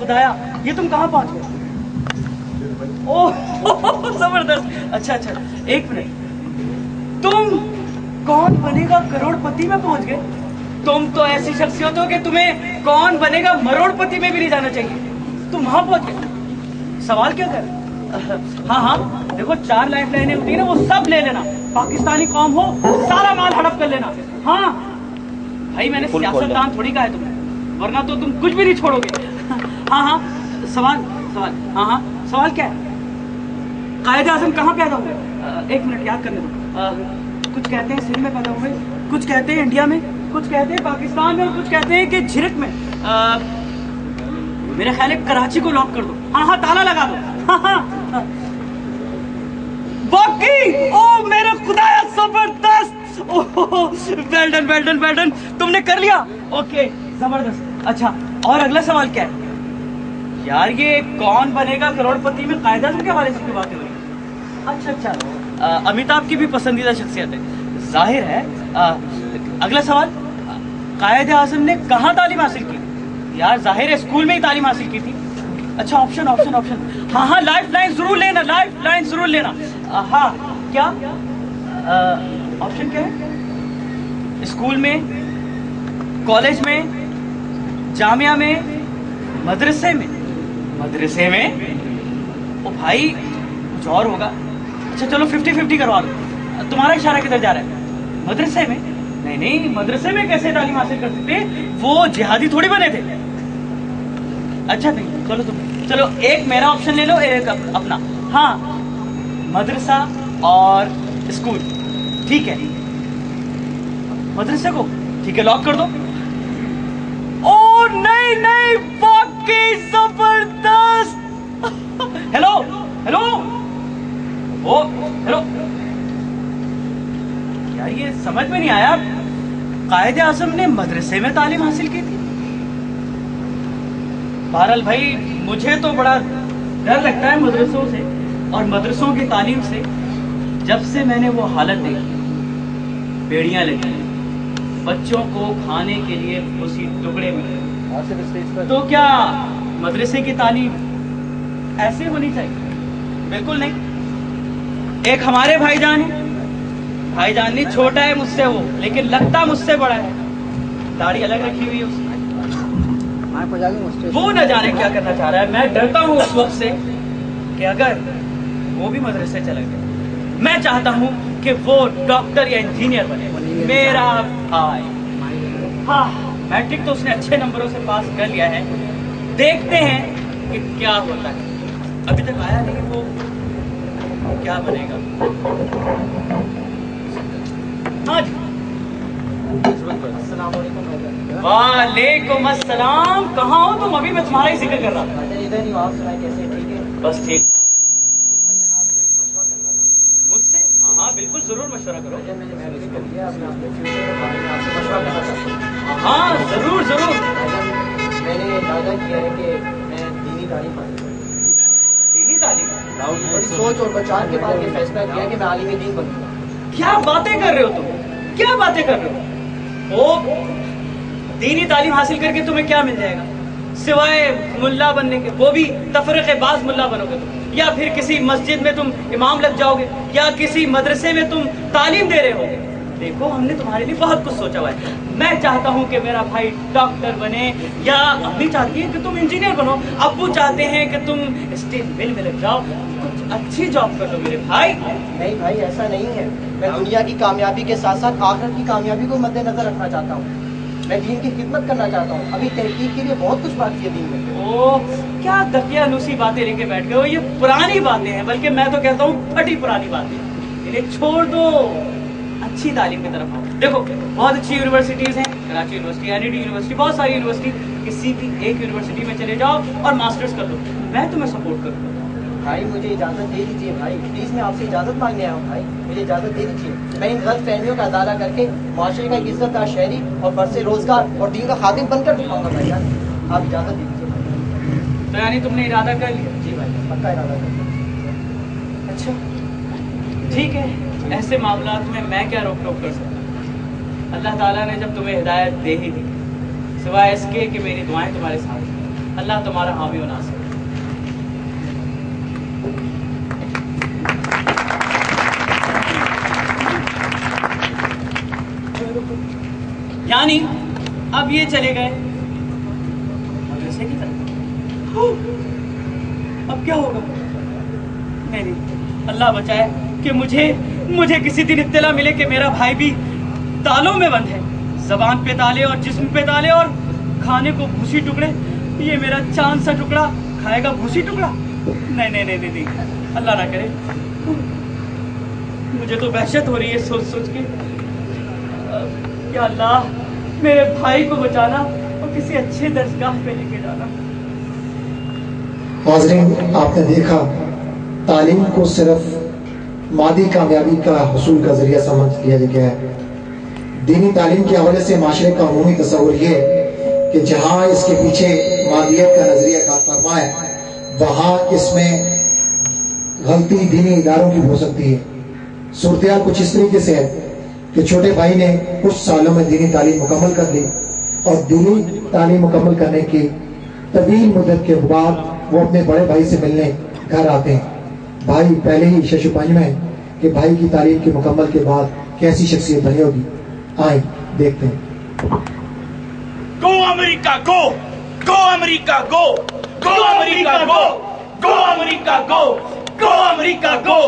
खुदाया, ये तुम कहाँ पहुंच गए? ओह जबरदस्त। अच्छा अच्छा, एक मिनट, तुम कौन बनेगा करोड़पति में पहुंच गए? तुम तो ऐसी शख्सियत हो कि तुम्हें कौन बनेगा मरोड़पति में भी नहीं जाना चाहिए, तुम वहां पहुंच गए। सवाल क्या कर? हाँ हाँ, देखो 4 लाइफ लाइनें होती है ना, वो सब ले लेना। पाकिस्तानी कौम हो, सारा माल हड़प कर लेना। हाँ भाई, मैंने सियासतदान थोड़ी कहा है तुम्हें, वरना तो तुम कुछ भी नहीं छोड़ोगे। हाँ हाँ, सवाल सवाल, हाँ हाँ, सवाल क्या है? कायदे आज़म कहाँ पैदा हुए? एक मिनट याद करने दो। कुछ कहते हैं सिंध में पैदा हुए, कुछ कहते हैं इंडिया में, कुछ कहते हैं पाकिस्तान में, और कुछ कहते हैं कि झिरक में। मेरा ख्याल है कराची को लॉक कर दो। हाँ हाँ, ताला लगा दो। हाँ हाँ, बाकी ओ मेरे खुदाया, जबरदस्त। Well done well done well done, तुमने कर लिया। ओके जबरदस्त। अच्छा, और अगला सवाल क्या है? यार ये कौन बनेगा करोड़पति में कायदे आज़म के हवाले से बातें हो रही हैं। अच्छा अच्छा, अमिताभ की भी पसंदीदा शख्सियत है, जाहिर है। अगला सवाल, कायदे आज़म ने कहाँ तालीम हासिल की? यार जाहिर है स्कूल में ही तालीम हासिल की थी। अच्छा, ऑप्शन ऑप्शन ऑप्शन, हाँ हाँ, लाइफ लाइन जरूर लेना, लाइफ लाइन जरूर लेना। हाँ, क्या ऑप्शन क्या है? स्कूल में, कॉलेज में, जामिया में, मदरसे में? मदरसे में? ओ भाई, कुछ और होगा। अच्छा चलो 50-50 करवा लो। तुम्हारा इशारा किधर जा रहा है? मदरसे में? नहीं नहीं, मदरसे में कैसे तालीम हासिल कर सकते? वो जिहादी थोड़ी बने थे। अच्छा नहीं, चलो तुम, चलो एक मेरा ऑप्शन ले लो, एक अपना। हाँ, मदरसा और स्कूल, ठीक है। मदरसे को ठीक है, लॉक कर दो। ओ नहीं नहीं, वाकई जबरदस्त। हेलो हेलो, ओ हेलो यार, ये समझ में नहीं आया, कायदे आज़म ने मदरसे में तालीम हासिल की थी। बहरहाल भाई, मुझे तो बड़ा डर लगता है मदरसों से और मदरसों की तालीम से। जब से मैंने वो हालत देखी, बेड़ियां लगी, बच्चों को खाने के लिए उसी टुकड़े मिले, तो क्या मदरसे की तालीम ऐसे होनी चाहिए? बिल्कुल नहीं। एक हमारे भाईजान है, भाईजान नहीं, छोटा है मुझसे वो, लेकिन लगता मुझसे बड़ा है, दाढ़ी अलग रखी हुई है उसने। वो न जाने क्या करना चाह रहा है। मैं डरता हूँ उस वक्त से कि अगर वो भी मदरसे चला गया। मैं चाहता हूँ कि वो डॉक्टर या इंजीनियर बने, मेरा भाई। हाँ, मैट्रिक तो उसने अच्छे नंबरों से पास कर लिया है, देखते हैं कि क्या होता है। अभी तक आया नहीं, वो क्या बनेगा। हाँ जी, वालेकुम अस्सलाम। कहाँ हो तुम? अभी मैं तुम्हारा ही जिक्र कर रहा था। इधर ही, आप सुनाए कैसे? ठीक है, बस ठीक। आपसे मशवरा करना था। मुझसे? हाँ हाँ बिल्कुल, जरूर मशवरा करो। मैंने मैट्रिक कर लिया, अपने फ्यूचर के बारे में आपसे मशवरा करना चाहता हूँ। हाँ जरूर जरूर। मैंने इरादा किया है कि मैं दीनी तालीम हासिल करूँ। दीनी तालीम? बड़ी सोच और विचार के बाद ये फैसला किया कि मैं आलिम दीन बनूंगा। क्या बातें कर रहे हो तुम? क्या बातें कर रहे हो? ओ, दीनी तालीम हासिल करके तुम्हें क्या मिल जाएगा सिवाय मुल्ला बनने के? वो भी तफरीक़ेबाज़ मुल्ला बनोगे तुम, या फिर किसी मस्जिद में तुम इमाम लग जाओगे, या किसी मदरसे में तुम तालीम दे रहे होगे। देखो, हमने तुम्हारे लिए बहुत कुछ सोचा हुआ है। मैं चाहता हूँ कि मेरा भाई डॉक्टर बने, या अम्मी चाहती है कि तुम इंजीनियर बनो, अब्बू चाहते हैं कि तुम स्टील मिल में लग जाओ, कुछ अच्छी जॉब कर लो मेरे भाई। नहीं भाई, ऐसा नहीं है। मैं दुनिया की कामयाबी के साथ साथ आखिरत की कामयाबी को मद्देनजर रखना चाहता हूँ। मैं दीन की खिदमत करना चाहता हूँ। अभी तहकीक के लिए बहुत कुछ बाकी है दीन में। ओ, क्या दकियानूसी बातें लेके बैठ गए हो? ये पुरानी बातें हैं, बल्कि मैं तो कहता हूँ फटी पुरानी बातें। इन्हें छोड़ दो, अच्छी तालीम की तरफ आओ। देखो, बहुत अच्छी यूनिवर्सिटीज हैं, कराची यूनिवर्सिटी, एनईडी यूनिवर्सिटी, बहुत सारी यूनिवर्सिटी। किसी भी एक यूनिवर्सिटी में चले जाओ और मास्टर्स कर लो, मैं तुम्हें सपोर्ट करूँगा। भाई मुझे इजाज़त दे दीजिए भाई, प्लीज़, मैं आपसे इजाज़त मांगने आया हूँ भाई, मुझे इजाज़त दे दीजिए। मैं इन गलत फहमियों का अदाला करके माशरे का इज्जतदार शहरी और बरसे रोजगार और दीन का खादिम बनकर दिखाऊंगा भाई जान। आप इजाज़त दे दीजिए। तो यानी तुमने इरादा कर लिया? जी भाई, पक्का इरादा कर लिया। अच्छा ठीक है, ऐसे मामलात में मैं क्या रोक टोक कर सकता? अल्लाह ताला ने जब तुम्हें हिदायत दे ही दी, सिवाय इसके कि मेरी दुआएं तुम्हारे साथ हैं, اللہ تمہارا حامی و ناصر. یعنی اب یہ چلے گئے مدرسے کی طرف. اب کیا ہوگا؟ نہیں، اللہ بچائے کہ مجھے کسی دن اطلاع ملے کہ میرا بھائی بھی تالوں میں بند ہے. زبان پہ تالے اور جسم پہ تالے اور کھانے کو بھوسی ٹکڑے. یہ میرا چاند سا ٹکڑا کھائے گا بھوسی ٹکڑا؟ نہیں، اللہ نہ کرے. مجھے تو وحشت ہو رہی ہے سوچ کے. یا اللہ میرے بھائی کو بچانا اور کسی اچھے درسگاہ پہ لے کے جانا. حاضرین، آپ نے دیکھا تعلیم کو صرف مادی کامیابی کا حصول کا ذریعہ سمجھ لیا گیا ہے. دینی تعلیم کے حوالے سے معاشرے کا عمومی تصور یہ ہے کہ جہاں اس کے پیچھے مادیت کا نظریہ کار فرما ہے وہاں اس میں غلطی دینی اداروں کی ہو سکتی ہے. صورتحال کچھ اس طریقے سے ہے کہ چھوٹے بھائی نے کچھ سالوں میں دینی تعلیم مکمل کر لی اور دینی تعلیم مکمل کرنے کی طویل مدت کے بعد وہ اپنے بڑے بھائی سے ملنے گھر آتے ہیں. بھائی پہلے ہی شش پنج میں کہ بھائی کی تعلیم کے مکمل کے بعد کیسی شخصیت بنی ہوگی. آئیں دیکھتے ہیں. گو امریکہ گو، گو امریکہ گو، گو امریکہ گو، گو امریکہ گو، گو امریکہ گو،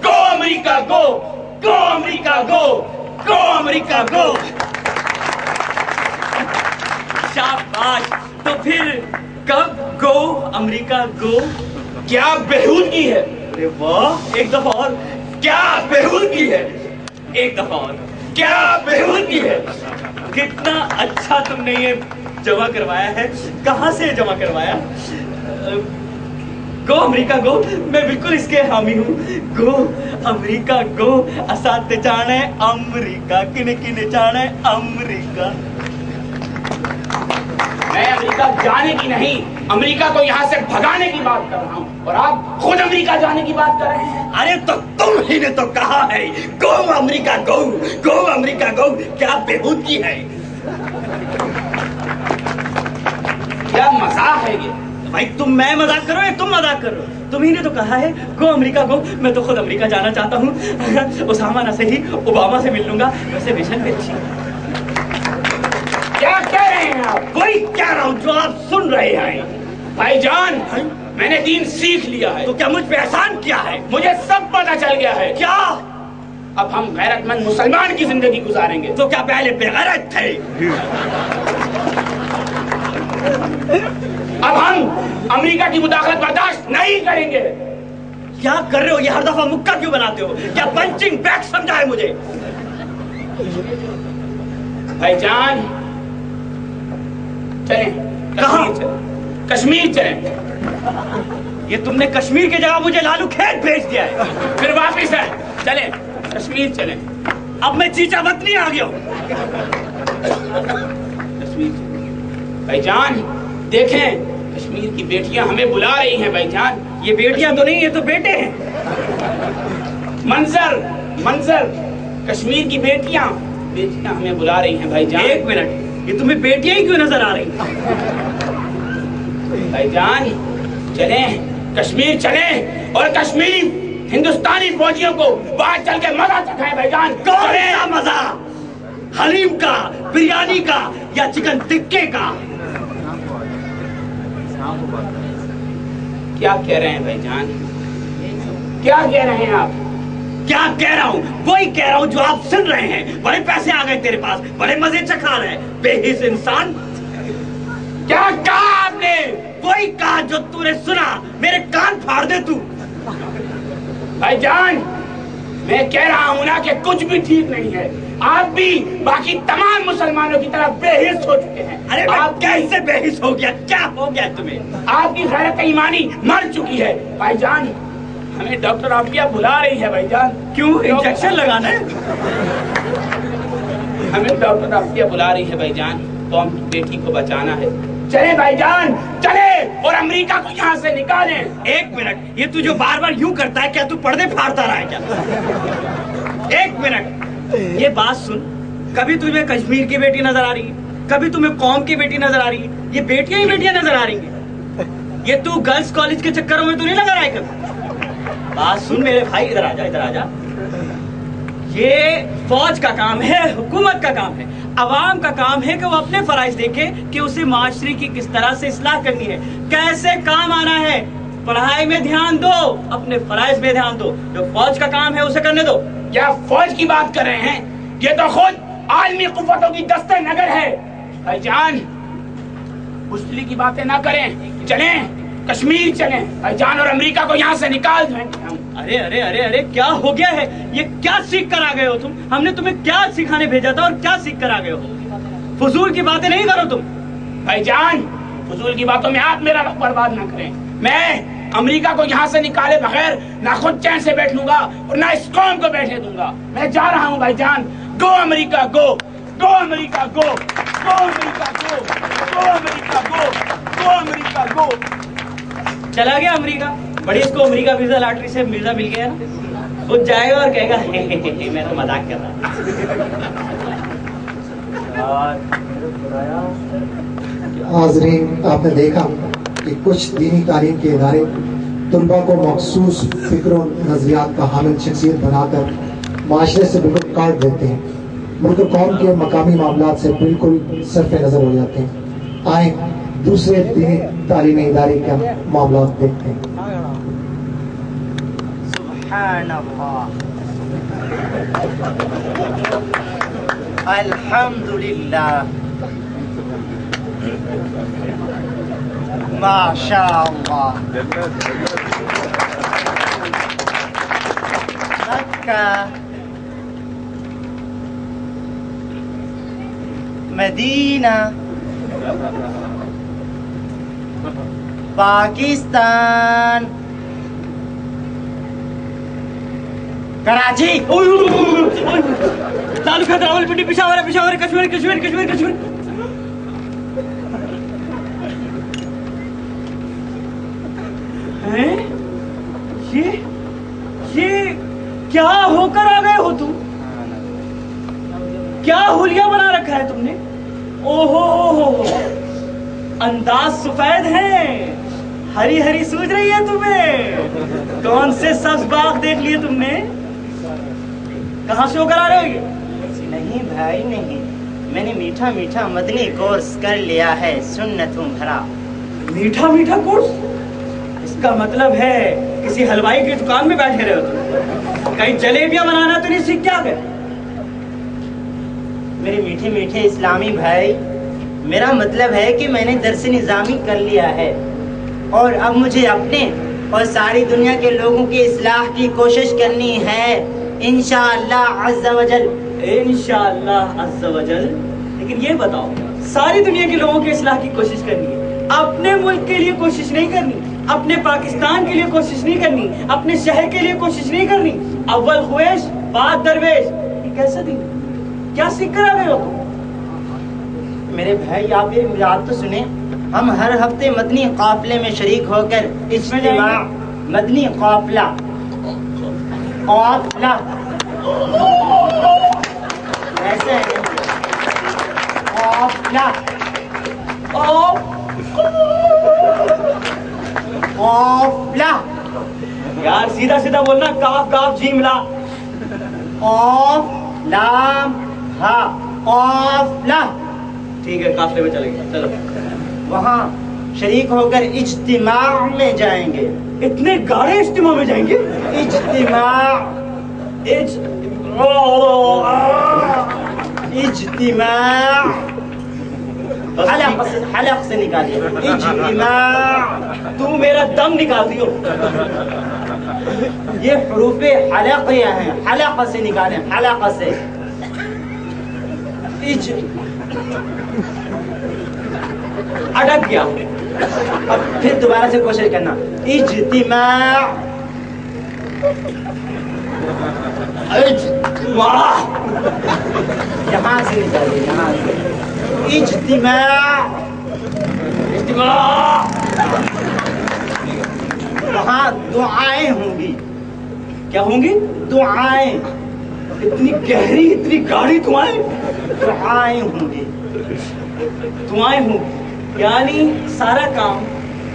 گو امریکہ گو، گو امریکہ گو، گو امریکہ گو. شاباش. تو پھر کب گو امریکہ گو؟ کیا بےہودگی ہے. ارے واہ، ایک دفعہ اور. کیا بےہودگی ہے. ایک دفعہ اور. کیا بےہودگی ہے. کتنا اچھا تم نے یہ جمع کروایا ہے. کہاں سے جمع کروایا؟ گو امریکہ گو، میں بالکل اس کے حامی ہوں. گو امریکہ گو. اساتے جانے امریکہ، کنے جانے امریکہ. میں امریکہ جانے کی نہیں، امریکہ کو یہاں سے بھگانے کی بات کر رہا ہوں، اور آپ خود امریکہ جانے کی بات کر رہے ہیں. ارے تو تم ہی نے تو کہا ہے گو امریکہ گو، گو امریکہ گو. کیا بےہودگی ہے. کیا مزاق ہے یہ. بھائی میں مذاق کرو یا تم مذاق کرو؟ تم ہی نے تو کہا ہے گو امریکہ گو. میں تو خود امریکہ جانا چاہتا ہوں. اسامہ نہ صحیح اوباما سے مل لوں گا. ویسے مشن بھی اچھی. کیا کہہ رہے ہیں آپ؟ وہی کہہ رہا ہوں جو آپ سن رہے ہیں. بھائی جان، میں نے دین سیکھ لیا ہے. تو کیا مجھ پہ احسان کیا ہے؟ مجھے سب پتا چل گیا ہے. کیا؟ اب ہم غیرت مند مسلمان کی زندگی گزاریں گے. تو کیا پہلے بے غیرت تھے؟ اب ہم امریکہ کی مداخلت برداشت نہیں کریں گے. کیا کر رہے ہو؟ یہ ہر دفعہ مکہ کیوں بناتے ہو؟ کیا پنچنگ بیگ سمجھا ہے مجھے؟ بھائی جان چلیں. کہاں؟ کشمیر چلیں. یہ تم نے کشمیر کی جگہ مجھے لالو کھیت بھیج دیا ہے. پھر واپس ہے. چلیں کشمیر چلیں. اب میں چیچا وطنی آ گیا ہوں. کشمیر چلیں. بھائی جان دیکھیں، کشمیر کی بیٹیاں ہمیں بلا رہی ہیں. بھائی جان یہ بیٹیاں تو نہیں، یہ تو بیٹے ہیں. منظر کشمیر کی بیٹیاں ہمیں بلا رہی ہیں. بھائی جان ایک منٹ، یہ تمہیں بیٹیاں ہی کیوں نظر آ رہی؟ بھائی جان چلیں کشمیر چلیں اور کشمیری ہندوستانی فوجیوں کو باہر چل کے مزہ چکھائیں. بھائی جان کون سا مزہ؟ حلیم کا، بریانی کا یا چکن ٹکے کا؟ کیا کہہ رہے ہیں بھائی جان؟ کیا کہہ رہے ہیں آپ؟ کیا کہہ رہا ہوں؟ وہی کہہ رہا ہوں جو آپ سن رہے ہیں. بڑے پیسے آ گئے تیرے پاس، بڑے مزے چکھا رہے. بے حس انسان. کیا کہا آپ نے؟ وہی کہا جو تو نے سنا. میرے کان پھاڑ دے تو. بھائی جان میں کہہ رہا ہوں نا کہ کچھ بھی ٹھیک نہیں ہے. آپ بھی باقی تمام مسلمانوں کی طرح بے حس ہو چکے ہیں. ارے آپ کیسے بے حس ہو گیا؟ کیا ہو گیا تمہیں؟ آپ کی غیرت ایمانی مر چکی ہے. بھائی جان ہمیں ڈاکٹر عافیہ بلا رہی ہے. بھائی جان کیوں؟ انجیکشن لگانا ہے؟ ہمیں ڈاکٹر عافیہ بلا رہی ہے. بھائی جان تو ہم بیٹی کو بچانا ہے. چلے بھائی جان چلے اور امریکہ کو یہاں سے نکالیں. ایک منٹ، یہ تو جو بار بار یوں کرتا ہے، کیا تو پردے پھاڑتا رہا ہے کیا؟ ایک منٹ، یہ بات سن. کبھی تمہیں کشمیر کی بیٹی نظر آ رہی ہے، کبھی تمہیں قوم کی بیٹی نظر آ رہی ہے. یہ بیٹیاں ہی بیٹیاں نظر آ رہی ہیں. یہ تو گرلس کالج کے چکروں میں تو نہیں لگا رہا ہے کبھی؟ بات سن میرے بھائی، ادھر آ جا ادھر آ جا. یہ فوج کا کام ہے، حکومت کا کام ہے، عوام کا کام ہے کہ وہ اپنے فرائض دیکھے کہ اسے معاشرے کی کس طرح سے اصلاح کرنی ہے، کیسے کام آنا ہے. پڑھائی میں دھیان دو، اپنے فرائض میں دھیان دو، جو فوج کا کام ہے اسے کرنے دو. کیا فوج کی بات کر رہے ہیں؟ یہ تو خود عالمی قوتوں کی دستہ نگر ہے. بھائی جان بسلی کی باتیں نہ کریں، چلیں کشمیر چلیں بھائی جان، اور امریکہ کو یہاں سے نکال دیں. ارے ارے ارے ارے کیا ہو گیا ہے؟ یہ کیا سیکھ کر آ گئے ہو تم؟ ہم نے تمہیں کیا سکھانے بھیجا تھا اور کیا سیکھ کر آ گئے ہو؟ فضول کی باتیں نہیں کرو تم. بھائی جان فضول کی باتوں میں آپ میرا وقت برباد نہ کریں. میں امریکہ کو یہاں سے نکالے بغیر نہ خود چین سے بیٹھ لوں گا اور نہ اس قوم کو بیٹھنے دوں گا. میں جا رہا ہوں بھائی جان. گو امریکہ گو، گو امریکہ گو، گو امریکہ گو، گو امریکہ گو، گو امریکہ گو. چلا گیا امریکہ. بڑی اس کو امریکہ ویزا لاٹری سے ویزا مل گیا نا، خود جائے گا اور کہے گا میں تو مذاق کر رہا. حاضرین، آپ نے دیکھا کہ کچھ دینی تعلیم کے ادارے طلباء کو مخصوص فکر و نظریات کا حامل شخصیت بنا کر معاشرے سے بالکل کاٹ دیتے ہیں، ملک و قوم کے مقامی معاملات سے بالکل صرف نظر ہو جاتے ہیں. آئیں دوسرے دینی تعلیمی ادارے کا معاملات دیکھتے ہیں. سبحان اللہ، الحمدللہ، ماشاء اللہ. مکہ، مدینہ، پاکستان، کراچی، تعلقات راولپنڈی، پشاور، پشاور، کشمیر، کشمیر، کشمیر، کشمیر. یہ کیا ہو کر آ گئے ہو تم؟ کیا حلیہ بنا رکھا ہے تم نے؟ اوہو، انداز سفید ہے، ہری ہری سوج رہی ہے تمہیں. کون سے سبز باغ دیکھ لیے تم نے؟ کہاں سے ہو کر آ رہے ہو یہ؟ نہیں بھائی نہیں، میں نے میٹھا میٹھا مدنی کورس کر لیا ہے، سنتوں بھرا. میٹھا میٹھا کورس؟ اس کا مطلب ہے کسی حلوائی کی دکان میں بیٹھے رہے ہو تم، کہیں جلیبیاں بنانا تو نہیں سیکھ کیا گئے؟ میرے میٹھے میٹھے اسلامی بھائی، میرا مطلب ہے کہ میں نے درس نظامی کر لیا ہے اور اب مجھے اپنے اور ساری دنیا کے لوگوں کی اصلاح کی کوشش کرنی ہے، انشاءاللہ عز و جل. انشاءاللہ عز و جل. لیکن یہ بتاؤ، ساری دنیا کے لوگوں کی اصلاح کی کوشش کرنی ہے، اپنے ملک کے لیے کوشش نہیں کرنی، اپنے پاکستان کے لیے کوشش نہیں کرنی، اپنے شہر کے لیے کوشش نہیں کرنی. اول خویش بعد درویش، یہ کیسا دین؟ کیا سیکھ کر آ گئے ہو تم؟ میرے بھائی آپ یہ بات تو سنیں، ہم ہر ہفتے مدنی قافلے میں شریک ہو کر اجتماع، مدنی قافلہ، قافلہ ایسے ہے، قافلہ، قافلہ، یار سیدھا سیدھا بولنا، کاف کاف جیم لا. قاف لام ہا، قافلہ. ٹھیک ہے، قافلے میں چلیں گے، چلو. وہاں شریک ہو کر اجتماع میں جائیں گے. اتنے گاڑے اجتماع میں جائیں گے؟ اجتماع، اجتماع، حلق سے نکالیے، اجتماع. تو میرا دم نکال دیو. یہ حروف حلق ہیں، حلق سے نکالیں، حلق سے. اٹک گیا. اب پھر دوبارہ سے کوشش کرنا، اجتماع، اجتماع، یہاں سے نکالیے، یہاں سے. اجتماع، اجتماع. وہاں دعائیں ہوں گی. کیا ہوں گی؟ دعائیں. اتنی گہری اتنی گاڑی دعائیں؟ دعائیں ہوں گی. دعائیں ہوں گی، یعنی سارا کام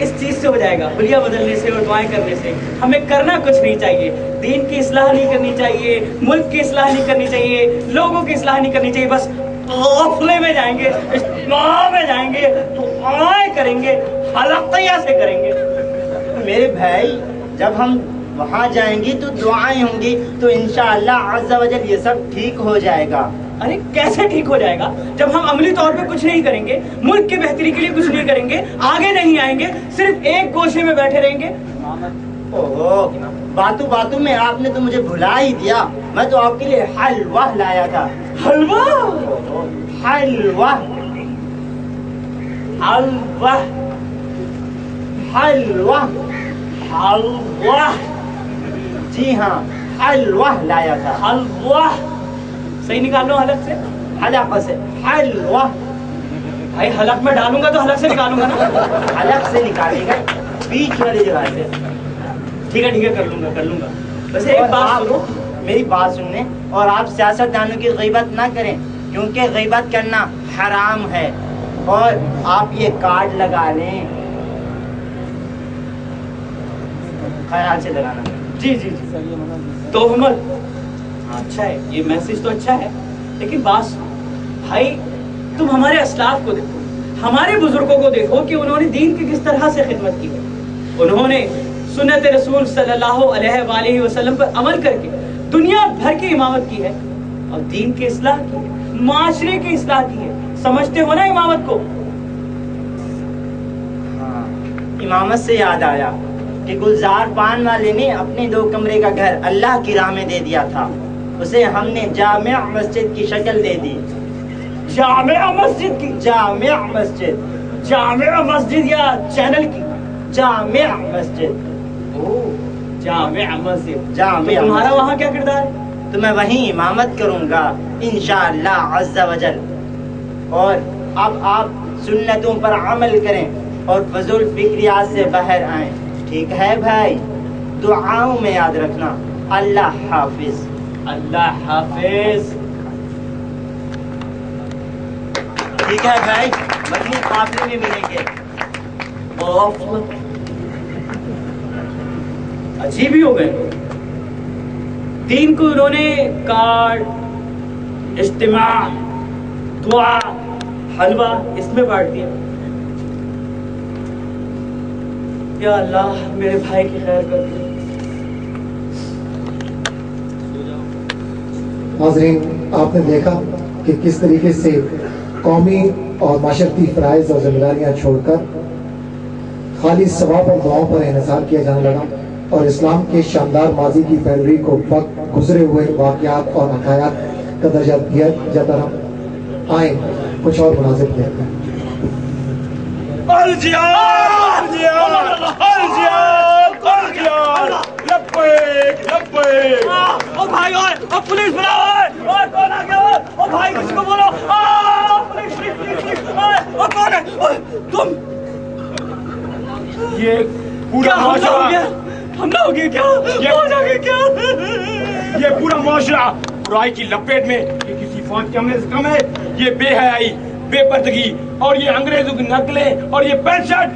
इस चीज से हो जाएगा, हुलिया बदलने से और दुआएं करने से। हमें करना कुछ नहीं चाहिए, दीन की इस्लाह नहीं करनी चाहिए, मुल्क की इस्लाह नहीं करनी चाहिए, लोगों की इस्लाह नहीं करनी चाहिए। बस गफले में जाएंगे, इस्लाह में जाएंगे, दुआएं करेंगे, हलक़िया से करेंगे। मेरे भाई जब हम वहाँ जाएंगे तो दुआएं होंगी, तो इंशाअल्लाह अज़्ज़ा वजल ये सब ठीक हो जाएगा। अरे कैसे ठीक हो जाएगा जब हम अमली तौर पे कुछ नहीं करेंगे, मुल्क की बेहतरी के लिए कुछ नहीं करेंगे, आगे नहीं आएंगे, सिर्फ एक गोशे में बैठे रहेंगे। ओहो, बातों बातों में आपने तो मुझे भुला ही दिया। मैं तो आपके लिए हलवा लाया था। हलवा? हलवा हलवा हलवा हलवा, जी हाँ, हलवा लाया था। हलवा सही निकालो हलक से, हलक से हलवा। भाई हलक में डालूंगा तो हलक से निकालूंगा ना। हलक से निकालेगा, बीच वाली जगह से। ठीक है कर लूंगा। वैसे एक और बात आप सुनो, मेरी बात सुनने, और आप सियासतदानों की गीबत ना करें, क्योंकि गीबत करना हराम है। और आप ये कार्ड लगा लें, ख्याल से लगाना। जी तो हमल अच्छा है, ये मैसेज तो अच्छा है, लेकिन बात सुनो भाई, तुम हमारे असलाफ को देखो, हमारे बुजुर्गों को देखो कि उन्होंने दीन की किस तरह से खिदमत की है। उन्होंने सुन्नत रसूल सल्लल्लाहु अलैहि वसल्लम पर अमल करके दुनिया भर की इमामत की है और दीन की इस्लाह की है, माशरे की इस्लाह की है। समझते हो ना इमामत को? हाँ, इमामत से याद आया कि गुलजार पान वाले ने अपने 2 कमरे का घर अल्लाह की राह में दे दिया था। उसे हमने जामिया मस्जिद की शक्ल दे दी। जामिया मस्जिद की? जामिया मस्जिद, जामिया मस्जिद या चैनल की? जामिया मस्जिद। जामिया मस्जिद। जामिया तो तुम्हारा मस्जिद। वहाँ क्या किरदार है? तो मैं वहीं इमामत करूंगा इंशाअल्लाह अज़्ज़ा वजल। और अब आप सुन्नतों पर अमल करें और फजूल फिक्रियात से बाहर आएं। ठीक है भाई? दुआओं में याद रखना। अल्लाह हाफिज। अल्लाह हाफिज। ठीक है भाई, मजमू काफिले में मिलेंगे। अजीब ही हो गए, दीन को उन्होंने कार्ड, इज्तिमा, दुआ, हलवा इसमें बांट दिया। या अल्लाह मेरे भाई की खैर कर दे। नाज़रीन, आपने देखा कि किस तरीके से कौमी और माशरती फ़राइज़ और ज़िम्मेदारियाँ छोड़कर खाली सवाब और दुआओं पर इन्हिसार किया जाने लगा और इस्लाम के शानदार माजी की पैरवी को वक्त गुजरे हुए वाक़यात और हकायात का दर्जा दिया जाता रहा। आए कुछ और मुनासिब देखते हैं। ओ भाई, ओ पुलिस बुलाओ, ओ कौन आ गया? ओ भाई किसी को बोलो, पुलिस, ओ कौन है? तुम? ये पूरा हमला हो गया? हमला हो गया क्या? ये पूरा माशरा बुराई की लपेट में, ये किसी फौज के हमले से कम है। ये बेहयाई, बेपर्दगी और ये अंग्रेजों की नकलें और ये पैंट शर्ट।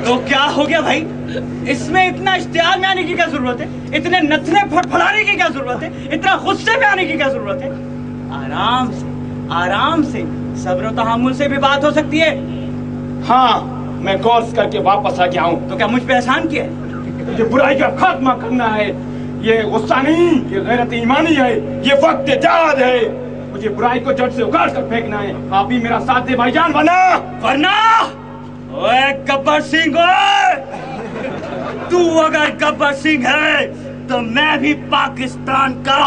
तो क्या हो गया भाई? इसमें इतना इश्तियाल में आने की क्या जरूरत है? इतने नथने फड़फड़ाने की क्या जरूरत है? इतना गुस्से में आने की क्या जरूरत है? आराम से सब्र और तहम्मुल से भी बात हो सकती है। हाँ, मैं कोर्स करके वापस आ गया हूँ। तो क्या मुझ पे एहसान किया है? ये बुराई का खात्मा करना है। ये गुस्सा नहीं, ये गैरत ईमानी है, ये वक्त जाद है। मुझे बुराई को जड़ से उखाड़ कर फेंकना है। आप भी मेरा साथ दे भाईजान, वरना ओए गब्बर सिंह, तू अगर गब्बर सिंह है तो मैं भी पाकिस्तान का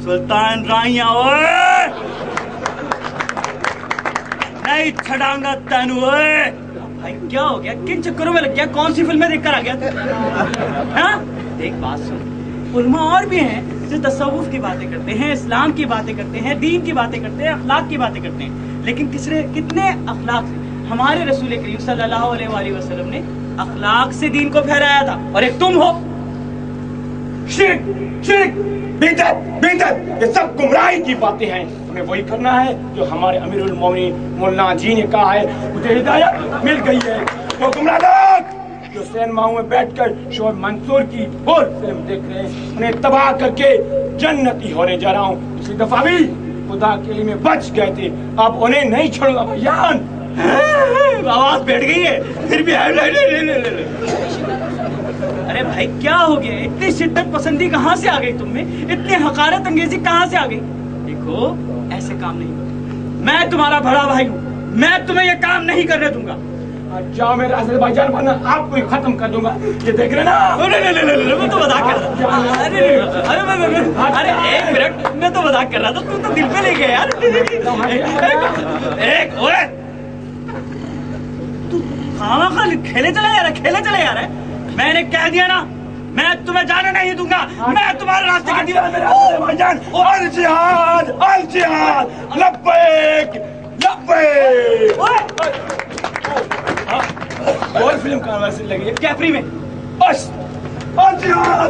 सुल्तान राइया। ओए नहीं छड़ांगा तेन। ओए भाई क्या हो गया? किन चक्करों में लग गया? कौन सी फिल्में देखकर आ गया? हाँ? देख बात सुन, उलमा और भी हैं जो तसव्वुफ की बातें करते हैं, इस्लाम की बातें करते हैं, दीन की बातें करते हैं, अखलाक की बातें करते हैं, लेकिन कितने अखलाक से हमारे रसूल करीम सल्लल्लाहु अलैहि वसल्लम ने अखलाक से दीन को फहराया था। और एक तुम हो शिरक शिरक बिदअत बिदअत, ये सब गुमराही की बातें हैं। हमें वही करना है जो हमारे अमीरुल मोमिनीन मौलाना जी ने कहा है। मुझे हिदायत मिल गई है। वो गुमराह लोग जो सिनेमाओं में बैठकर शोएब मंसूर की और फिल्म देख रहे हैं, उन्हें तबाह करके जन्नती होने जा रहा हूँ। पिछली दफा भी खुदा के लिए में बच गए थे, अब उन्हें नहीं छोड़ूंगा भैयान। आवाज बैठ गई है फिर भी। अरे भाई क्या हो गया? इतनी शिद्दत पसंदी कहाँ से आ गई तुम में? इतनी हकारत अंगेजी कहाँ से आ गई? देखो ऐसे काम नहीं होता। मैं तुम्हारा बड़ा भाई हूँ, मैं तुम्हें ये काम नहीं करने दूंगा। जाओ मेरे रास्ते भाईजान, वरना आपको ही खत्म कर दूंगा। ये देख रहे ना? मैं तो मजाक कर रहा था। अरे एक मिनट, मैं तो मजाक कर रहा था, तू तो दिल पे ले गया यार। एक ओए, तू खामा खेले चले जा रहा है। मैंने कह दिया ना, मैं तुम्हें जाने नहीं दूंगा। मैं तुम्हारे रास्ते के दीवार भाईजान। अल जिहाद लब्बैक लब्बैक। और फिल्म कहाँ वैसे लगी है? कैफरी में। बस अल जिहाद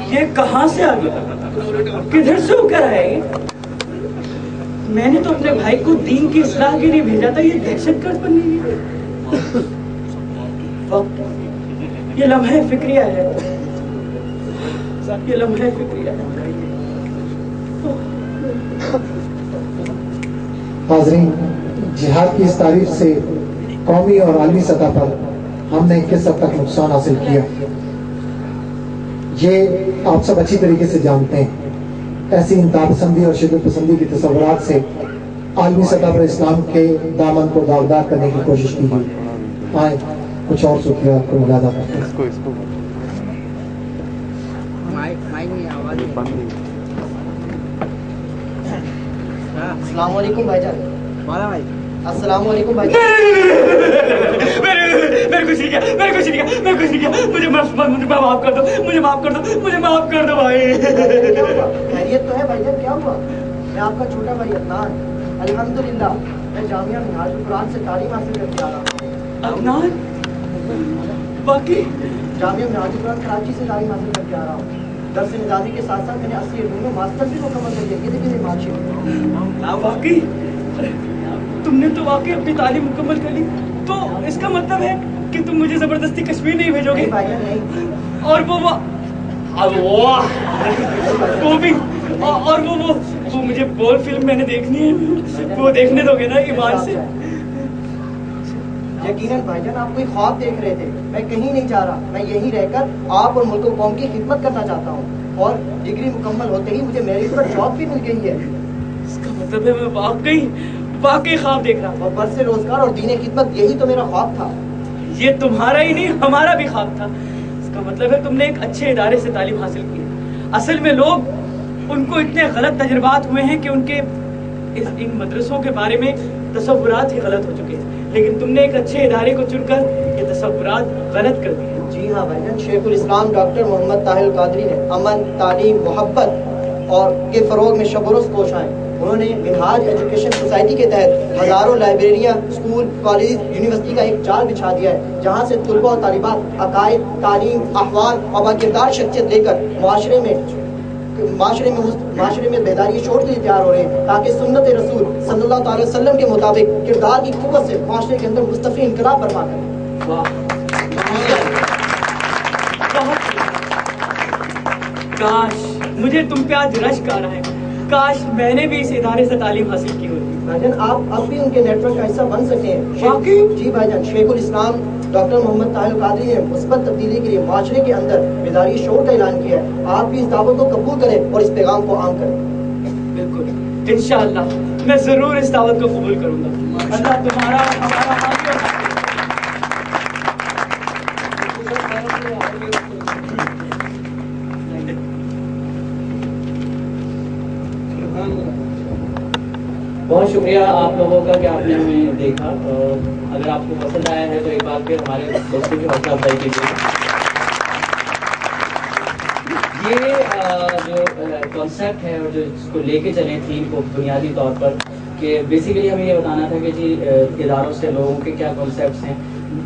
ये कहाँ से आ गया? किधर से होकर आया ये? मैंने तो अपने भाई को दीन की इस्लाह के लिए भेजा था, ये दहशतगर्द बनने के लिए। ये लम्हे फिक्रिया है, ये लम्हे फिक्रिया है। हाज़रीन, जिहाद की इस तारीफ से कौमी और आलमी सतह पर हमने किस हद तक नुकसान हासिल किया, ये आप सब अच्छी तरीके से जानते हैं। ऐसी इंतहा पसंदी और शिद्दत पसंदी की तस्वुरात से आलमी सतह पर इस्लाम के दामन को दागदार करने की कोशिश की गई। आए कुछ और सुखिया को मुलादा करते हैं। अस्सलाम वालेकुम भाईजान। अस्सलाम वालेकुम भाईजान। मेरे कुछ नहीं किया। मुझे माफ कर दो भाई। खैरियत तो है भाईजान? क्या हुआ? मैं आपका छोटा भाई अदनान, अल्हम्दुलिल्लाह मैं जामिया मिनहाजुल कुरान से तालीम हासिल करके आ रहा हूँ। अदनान बाकी जामिया मिनहाजुल कुरान कराची से तालीम हासिल करके आ रहा हूँ। दर्स निज़ामी के साथ साथ मैंने 80 इल्मों में मास्टर भी मुकम्मल कर लिया। ये देखिए मार्कशीट। वाकई तुमने तो वाकई अपनी तालीम मुकम्मल कर ली, तो इसका मतलब है कि तुम मुझे जबरदस्ती कश्मीर नहीं भेजोगे? नहीं भाईजान नहीं। और वो भी और वो मुझे बोल फिल्म मैंने देखनी है, वो देखने दोगे ना ईमान से? यकीनन भाईजान आप कोई ख्वाब देख रहे थे। मैं कहीं नहीं जा रहा, मैं यहीं रहकर आप और मुल्क कौम की खिदमत करना चाहता हूँ। और डिग्री मुकम्मल होते ही मुझे मेरिट पर जॉब भी मिल गई है। इसका मतलब है मैं वाकई ख्वाब देख रहा था। और बस से रोजगार और दीन खिदमत, यही तो मेरा ख्वाब था। ये तुम्हारा ही नहीं हमारा भी ख्वाब था। इसका मतलब है तुमने एक अच्छे इदारे से तालीम हासिल की है। असल में लोग उनको इतने गलत तजुर्बात हुए हैं कि उनके इन मदरसों के बारे में तसव्वुरात ही गलत हो चुके हैं, लेकिन तुमने एक अच्छे इदारे को चुनकर ये तसव्वुरात गलत कर दिए। जी हाँ भाईजान, शेखुल इस्लाम डॉक्टर मोहम्मद ताहिर कादरी ने अमन, तालीम, मोहब्बत और के फरोग में शबरोज़ कोश आए। उन्होंने मिनहाज एजुकेशन सोसाइटी के तहत हजारों लाइब्रेरियां, स्कूल, कॉलेज, यूनिवर्सिटी का एक जाल बिछा दिया है, जहां से तुलबा और तालिबात अकायद, तालीम, अहवाल और बाकिरदार शख्सियत लेकर माशरे में बेदारी शोर के लिए तैयार हो रहे हैं, ताकि सुन्नत रसूल सल्लल्लाहु अलैहि वसल्लम के मुताबिक किरदार की कुव्वत से माशरे के अंदर मुस्तफी इनकलाब बर्पा करें। काश मुझे तुम पे आज रश्क आ रहा है, काश मैंने भी इस इदारे से तालीम हासिल की होती। भाईजान आप अब भी उनके नेटवर्क का हिस्सा बन सकते हैं। वाकई? जी भाईजान, शेखुल इस्लाम डॉक्टर मोहम्मद ताहिर कादरी ने मुस्बत तब्दीली के लिए माशरे के अंदर बेदारी शोर का ऐलान किया है। आप भी इस दावत को कबूल करें और इस पैगाम को आम करें। बिल्कुल, इंशाअल्लाह मैं जरूर इस दावत को कबूल करूंगा। अल्लाह तुम्हारा हमारा हाथ में बहुत शुक्रिया आप लोगों का कि आपने हमें देखा। अगर आपको पसंद आया है तो एक बार फिर हमारे दोस्तों की हौसला अफजाई कीजिए। ये जो कॉन्सेप्ट है और जो इसको लेके चले थीम को बुनियादी तौर पर, कि बेसिकली हमें ये बताना था कि जी इदारों से लोगों के क्या कॉन्सेप्ट्स हैं।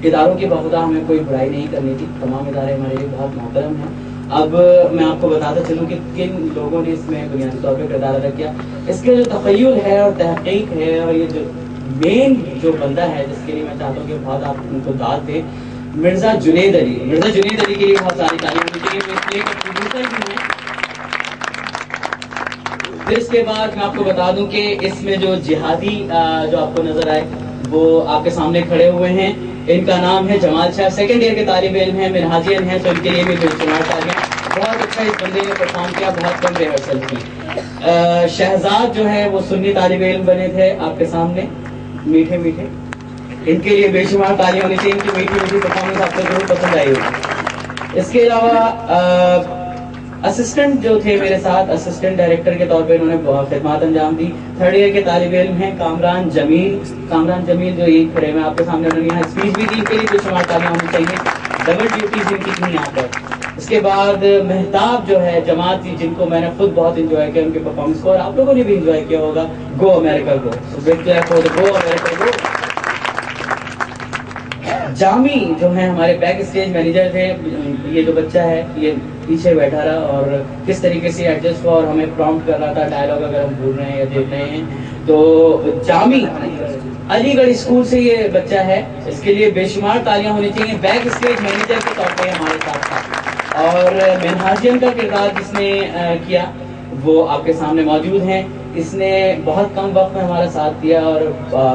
इदारों की बहुधा हमें कोई बुराई नहीं करनी थी, तमाम इदारे हमारे लिए बहुत मोहतरम हैं। अब मैं आपको बताता चलूँ कि किन लोगों ने इसमें बुनियादी तौर पर किरदार अदा किया। इसके जो तख़य्युल है और तहक़ीक़ है और ये जो मेन जो बंदा है जिसके लिए मैं चाहता हूँ कि बहुत आप उनको दाद दें, मिर्ज़ा जुनैद अली। मिर्ज़ा जुनैद अली के लिए बहुत सारी तारीफ होनी चाहिए, वो इसलिए कि प्रोड्यूसर भी हैं। फिर इसके बाद मैं आपको बता दूं कि इसमें जो जिहादी जो आपको नजर आए वो आपके सामने खड़े हुए हैं। इनका नाम है जमाल शाह, सेकंड ईयर के तालिब इल्म हैं, मिनहाजियन हैं, तो इनके लिए भी बेशुमार तालियां। बहुत अच्छा इस बंदे ने परफॉर्म किया, बहुत कम रिहर्सल की। शहजाद जो है वो सुन्नी तालिब इल्म बने थे आपके सामने, मीठे मीठे, इनके लिए बेशुमार तालियां होनी चाहिए। इनकी मीठी मीठी परफॉर्मेंस आपको जरूर पसंद आई होगी। इसके अलावा असिस्टेंट जो थे मेरे साथ, असिस्टेंट डायरेक्टर के तौर पे इन्होंने खिदमत अंजाम दी। थर्ड ईयर के तालिब इल्म हैं कामरान जमील। कामरान जमील जो ये खड़े में आपके सामने, उन्होंने यहाँ स्पीच भी दी, इनके लिए बेशुमार तालियां होनी चाहिए। डबल ड्यूटीज इनकी थी यहाँ पर। इसके बाद मेहताब जो है जमात जी, जिनको मैंने खुद बहुत इंजॉय किया उनके परफॉर्मेंस को, और आप लोगों ने भी इंजॉय किया होगा। Go America go, big clap for the go America go. Jami जो है हमारे बैक स्टेज मैनेजर थे। ये जो बच्चा है ये पीछे बैठा रहा और किस तरीके से एडजस्ट हुआ और हमें प्रॉम्प्ट कर रहा था डायलॉग अगर हम भूल रहे हैं या देख रहे हैं। तो जामी अलीगढ़ स्कूल से ये बच्चा है, इसके लिए बेशुमार तालियां होनी चाहिए। बैक स्टेज मैनेजर के तौर पर हमारे साथ था। और मिनहाजियन का किरदार जिसने किया वो आपके सामने मौजूद हैं। इसने बहुत कम वक्त में हमारा साथ दिया और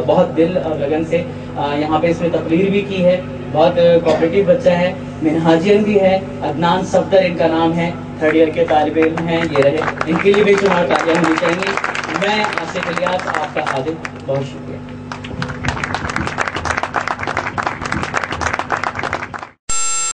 बहुत दिल और लगन से यहाँ पे इसमें तकरीर भी की है। बहुत कोऑपरेटिव बच्चा है, मिनहाजियन भी है। अदनान सफदर इनका नाम है, थर्ड ईयर के तालिब इल्म हैं। ये रहे, इनके लिए बेशुमार तालियां होनी चाहिए। मैं आसिफ इलियास आपका खादिम, बहुत शुक्रिया।